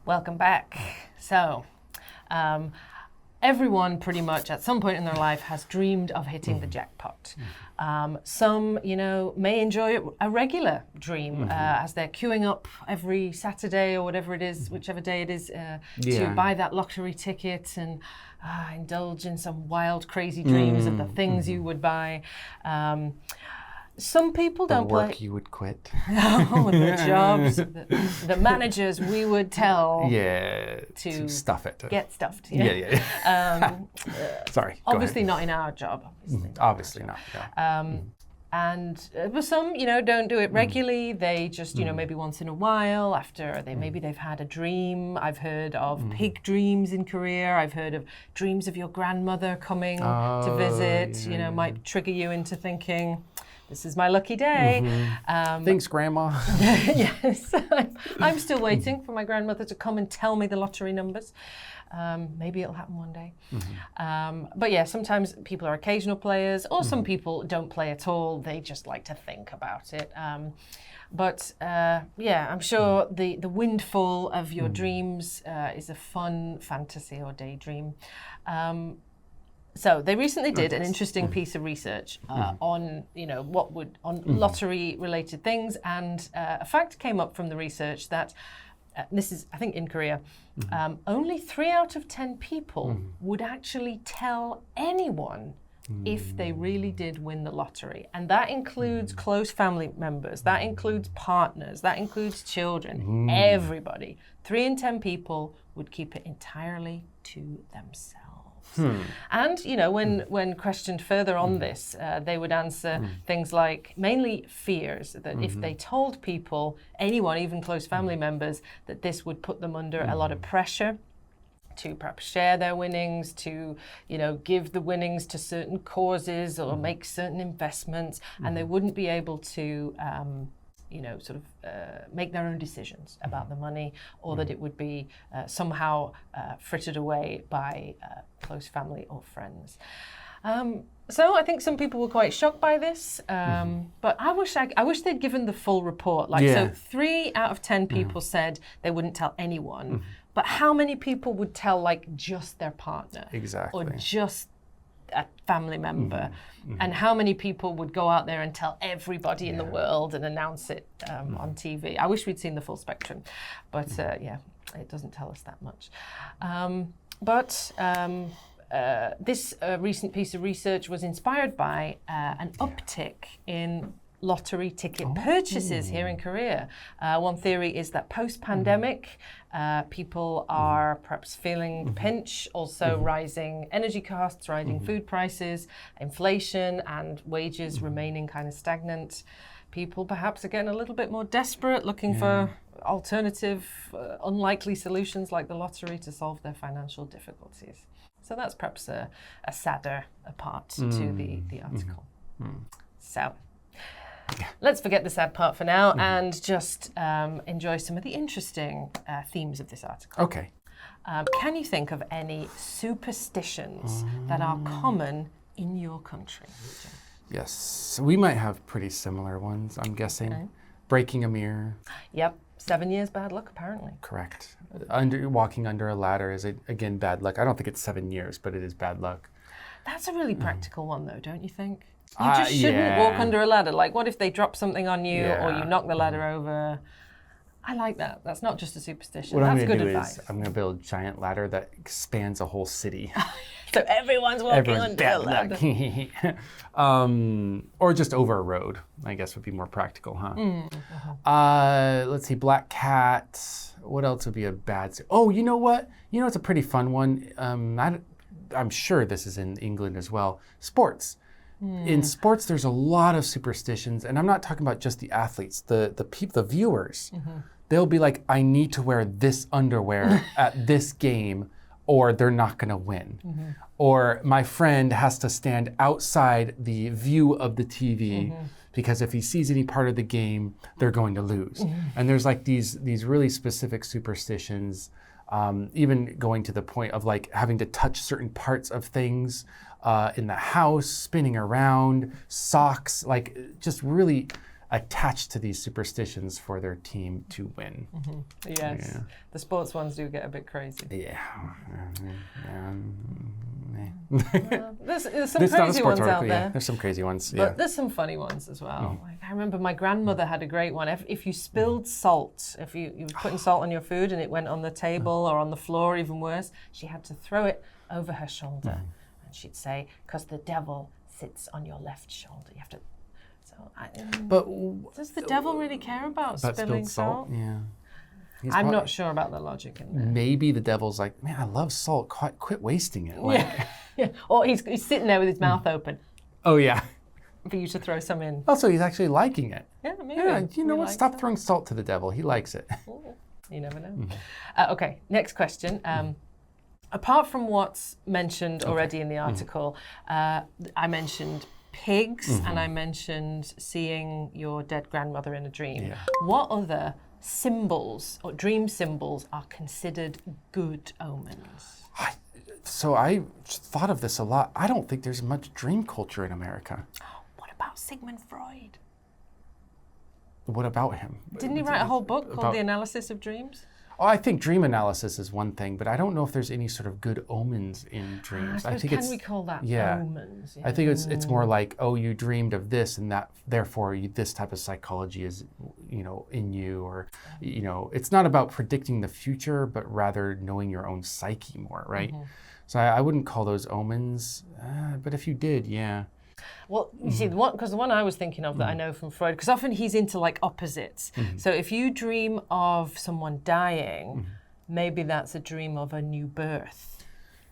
Welcome back. So, everyone pretty much at some point in their life has dreamed of hitting the jackpot. Some, may enjoy a regular dream as they're queuing up every Saturday or whatever it is, whichever day it is, to buy that lottery ticket and indulge in some wild, crazy dreams of the things you would buy. Some people don't play. The work you would quit. Oh, the jobs, the managers we would tell. Yeah, to stuff it. Get stuffed. Yeah. Sorry. Obviously not in our job. Obviously not. Yeah. But some, don't do it regularly. They just, maybe once in a while after maybe they've had a dream. I've heard of pig dreams in Korea. I've heard of dreams of your grandmother coming to visit. Might trigger you into thinking, this is my lucky day. Thanks, Grandma. Yes, I'm still waiting for my grandmother to come and tell me the lottery numbers. Maybe it'll happen one day. But yeah, sometimes people are occasional players, or some people don't play at all. They just like to think about it. I'm sure the windfall of your dreams is a fun fantasy or daydream. So they recently did an interesting piece of research on lottery-related things, and a fact came up from the research that this is, I think, in Korea, only 3 out of 10 people would actually tell anyone if they really did win the lottery. And that includes close family members, that includes partners, that includes children, everybody. 3 in 10 people would keep it entirely to themselves. And, when questioned further on this, they would answer things like mainly fears that if they told people, anyone, even close family members, that this would put them under a lot of pressure to perhaps share their winnings, to, give the winnings to certain causes or make certain investments, and they wouldn't be able to make their own decisions about the money, or that it would be somehow frittered away by close family or friends. So I think some people were quite shocked by this, but I wish they'd given the full report. So 3 out of 10 people said they wouldn't tell anyone, but how many people would tell just their partner? Exactly. Or just a family member, and how many people would go out there and tell everybody in the world and announce it on TV. I wish we'd seen the full spectrum, but it doesn't tell us that much. This recent piece of research was inspired by an uptick in lottery ticket purchases here in Korea. One theory is that post-pandemic, people are perhaps feeling the pinch, also rising energy costs, rising food prices, inflation, and wages remaining kind of stagnant. People perhaps are getting a little bit more desperate, looking for alternative, unlikely solutions like the lottery to solve their financial difficulties. So that's perhaps a sadder part to the article. So let's forget the sad part for now and just enjoy some of the interesting themes of this article. Okay. Can you think of any superstitions that are common in your country? Yes, we might have pretty similar ones, I'm guessing. Okay. Breaking a mirror. Yep, 7 years bad luck, apparently. Correct. Walking under a ladder is, again, bad luck. I don't think it's 7 years, but it is bad luck. That's a really practical one, though, don't you think? You just shouldn't walk under a ladder. What if they drop something on you or you knock the ladder over? I like that. That's not just a superstition. That's good advice. I'm going to build a giant ladder that spans a whole city. So everyone's walking under a ladder. Or just over a road, I guess would be more practical, huh? Let's see, black cat. What else would be a bad... Oh, you know what? It's a pretty fun one. I'm sure this is in England as well. Sports. In sports, there's a lot of superstitions, and I'm not talking about just the athletes, the viewers. They'll be like, I need to wear this underwear at this game, or they're not going to win. Or my friend has to stand outside the view of the TV because if he sees any part of the game, they're going to lose. And there's these really specific superstitions, even going to the point of having to touch certain parts of things in the house, spinning around, socks, just really attached to these superstitions for their team to win. Yes, Yeah. the sports ones do get a bit crazy. Yeah. There's some It's not a crazy sports ones article, out yeah. there. There's some crazy ones, yeah. But there's some funny ones as well. Like, I remember my grandmother had a great one. If you spilled salt, if you were putting salt on your food and it went on the table or on the floor, even worse, she had to throw it over her shoulder. And she'd say, because the devil sits on your left shoulder. You have to... But does the devil really care about spilling spilled salt? Yeah. I'm not sure about the logic in there. Maybe the devil's like, man, I love salt. Quit wasting it. Like, Yeah. Or he's sitting there with his mouth open oh, yeah. for you to throw some in. Also, he's actually liking it. Yeah, maybe. Yeah, you know He what? likes Stop that. throwing salt to the devil. He likes it. You never know. Okay, next question. Apart from what's mentioned already in the article, I mentioned pigs and I mentioned seeing your dead grandmother in a dream. Yeah. What other symbols or dream symbols are considered good omens? So I thought of this a lot. I don't think there's much dream culture in America. What about Sigmund Freud? What about him? Didn't he write a whole book called The Analysis of Dreams? Oh, I think dream analysis is one thing, but I don't know if there's any sort of good omens in dreams. I think Can we call that yeah. omens? Yeah. I think it's more like, oh, you dreamed of this, and that therefore this type of psychology is, in you, or, it's not about predicting the future, but rather knowing your own psyche more, right? So I wouldn't call those omens, but if you did, yeah. Well, you see, because the one I was thinking of that I know from Freud, because often he's into like opposites. So if you dream of someone dying, maybe that's a dream of a new birth.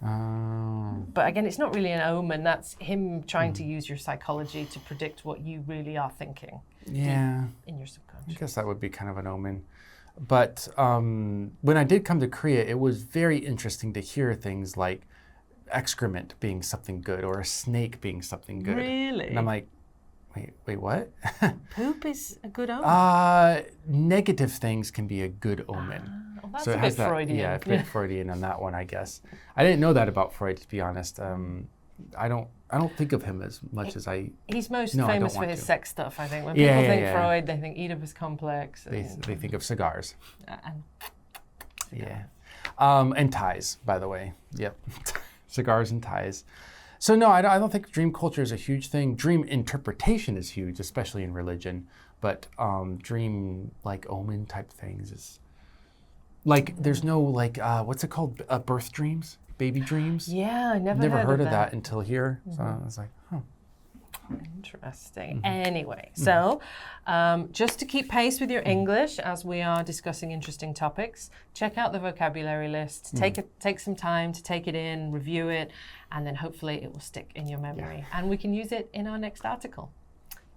But again, it's not really an omen. That's him trying to use your psychology to predict what you really are thinking. Yeah. In your I subconscious. guess that would be kind of an omen. But when I did come to Korea, it was very interesting to hear things like excrement being something good or a snake being something good. Really? And I'm like, wait, what? Poop is a good omen? Negative things can be a good omen. Well, that's So it a has bit Freudian. Yeah, a bit Freudian on that one, I guess. I didn't know that about Freud, to be honest. I don't think of him as much as I... He's most No, I don't famous for want his to. sex stuff, I think. When Yeah, people yeah, think yeah. Freud, they think Oedipus complex. They think of cigars. And Yeah. And ties, by the way. Yep. Cigars and ties. So no, I don't think dream culture is a huge thing. Dream interpretation is huge, especially in religion. But dream like omen type things is like there's no like what's it called? Birth dreams, baby dreams. yeah, I never Heard of that. that until here. So I was like, huh. Interesting. Anyway, so just to keep pace with your English as we are discussing interesting topics, check out the vocabulary list. Take some time to take it in, review it, and then hopefully it will stick in your memory. And we can use it in our next article.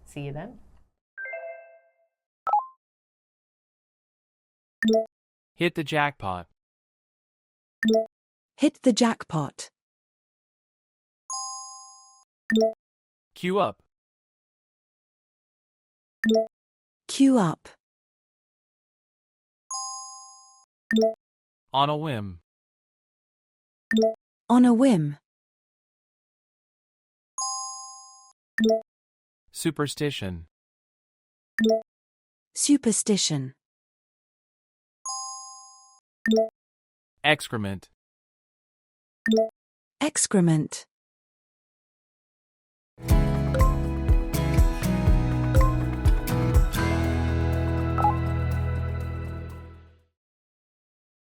See you then. Hit the jackpot. Hit the jackpot. Queue up. Queue up. On a whim. On a whim. Superstition. Superstition. Excrement. Excrement.